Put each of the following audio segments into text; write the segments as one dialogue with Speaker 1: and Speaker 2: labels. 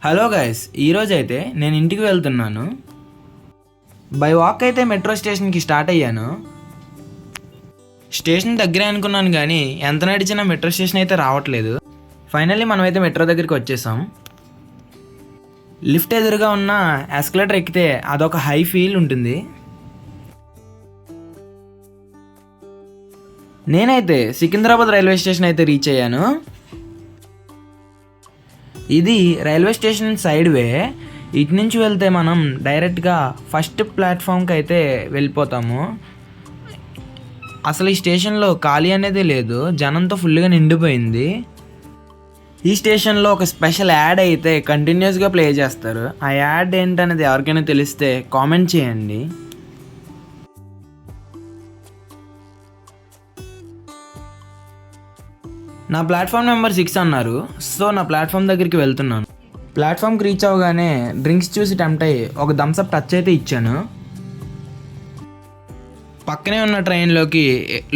Speaker 1: Hello guys, ఈరోజు అయితే నేను ఇంటికి వెళ్తున్నాను. బై వాక్ అయితే మెట్రో స్టేషన్కి స్టార్ట్ అయ్యాను. స్టేషన్ దగ్గరే అనుకున్నాను కానీ ఎంత నడిచినా మెట్రో స్టేషన్ అయితే రావట్లేదు. ఫైనల్లీ మనమైతే మెట్రో దగ్గరికి వచ్చేసాం. లిఫ్ట్ ఎదురుగా ఉన్న ఎస్కలేటర్ ఎక్కితే అదొక హై ఫీల్ ఉంటుంది. నేనైతే సికింద్రాబాద్ రైల్వే స్టేషన్ అయితే రీచ్ అయ్యాను. ఇది రైల్వే స్టేషన్ సైడ్ వే. ఇటు నుంచి వెళ్తే మనం డైరెక్ట్గా ఫస్ట్ ప్లాట్ఫామ్కి అయితే వెళ్ళిపోతాము. అసలు ఈ స్టేషన్లో ఖాళీ అనేది లేదు, జనంతో ఫుల్గా నిండిపోయింది. ఈ స్టేషన్లో ఒక స్పెషల్ యాడ్ అయితే కంటిన్యూస్గా ప్లే చేస్తారు. ఆ యాడ్ ఏంటనేది ఎవరికైనా తెలిస్తే కామెంట్ చేయండి. నా ప్లాట్ఫామ్ నెంబర్ 6 అన్నారు. సో నా ప్లాట్ఫామ్ దగ్గరికి వెళ్తున్నాను. ప్లాట్ఫామ్కి రీచ్ అవ్వగానే డ్రింక్స్ చూసి టెంప్ట్ అయ్యి ఒక థమ్స్అప్ టచ్ అయితే ఇచ్చాను. పక్కనే ఉన్న ట్రైన్లోకి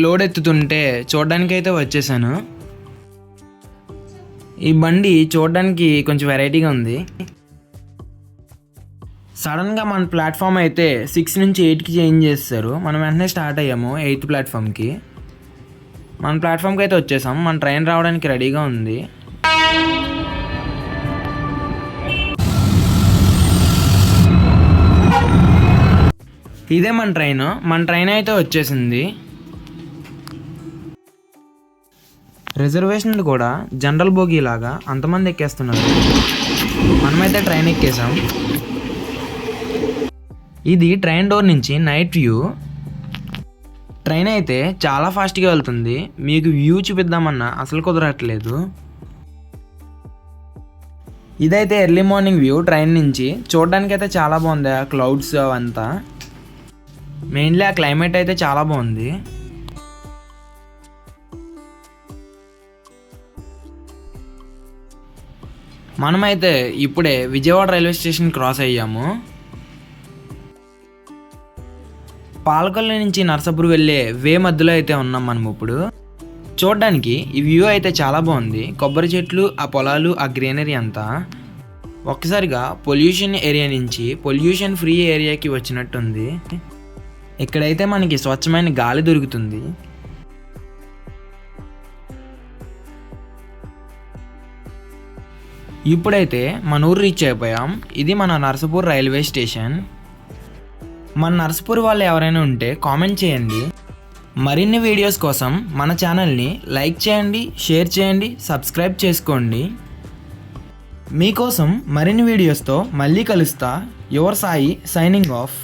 Speaker 1: లోడ్ ఎత్తుతుంటే చూడడానికి అయితే వచ్చేసాను. ఈ బండి చూడడానికి కొంచెం వెరైటీగా ఉంది. సడన్గా మన ప్లాట్ఫామ్ అయితే 6 నుంచి 8కి చేంజ్ చేస్తారు. మనం వెంటనే స్టార్ట్ అయ్యాము 8th ప్లాట్ఫామ్కి. మన ప్లాట్ఫామ్కి అయితే వచ్చేసాం. మన ట్రైన్ రావడానికి రెడీగా ఉంది. ఇదే మన ట్రైన్ అయితే వచ్చేసింది. రిజర్వేషన్లు కూడా జనరల్ బోగీ లాగా అంతమంది ఎక్కేస్తున్నారు. మనమైతే ట్రైన్ ఎక్కేసాం. ఇది ట్రైన్ డోర్ నుంచి నైట్ వ్యూ. ట్రైన్ అయితే చాలా ఫాస్ట్గా వెళ్తుంది. మీకు వ్యూ చూపిద్దామన్నా అసలు కుదరట్లేదు. ఇదైతే ఎర్లీ మార్నింగ్ వ్యూ ట్రైన్ నుంచి. చూడడానికి అయితే చాలా బాగుంది. ఆ క్లౌడ్స్ అవంతా, మెయిన్లీ ఆ క్లైమేట్ అయితే చాలా బాగుంది. మనమైతే ఇప్పుడే విజయవాడ రైల్వే స్టేషన్ క్రాస్ అయ్యాము. పాలకొల్లు నుంచి నరసాపురం వెళ్ళే వే మధ్యలో అయితే ఉన్నాం మనం ఇప్పుడు. చూడడానికి ఈ వ్యూ అయితే చాలా బాగుంది. కొబ్బరి చెట్లు, ఆ పొలాలు, ఆ గ్రీనరీ అంతా ఒక్కసారిగా పొల్యూషన్ ఏరియా నుంచి పొల్యూషన్ ఫ్రీ ఏరియాకి వచ్చినట్టుంది. ఇక్కడైతే మనకి స్వచ్ఛమైన గాలి దొరుకుతుంది. ఇప్పుడైతే మన ఊరు రీచ్ అయిపోయాం. ఇది మన నరసాపురం రైల్వే స్టేషన్. మన నరసాపురం వాళ్ళు ఎవరైనా ఉంటే కామెంట్ చేయండి. మరిన్ని వీడియోస్ కోసం మన ఛానల్ని లైక్ చేయండి, షేర్ చేయండి, సబ్స్క్రైబ్ చేసుకోండి. మీకోసం మరిన్ని వీడియోస్తో మళ్ళీ కలుస్తా. Your Sai signing off.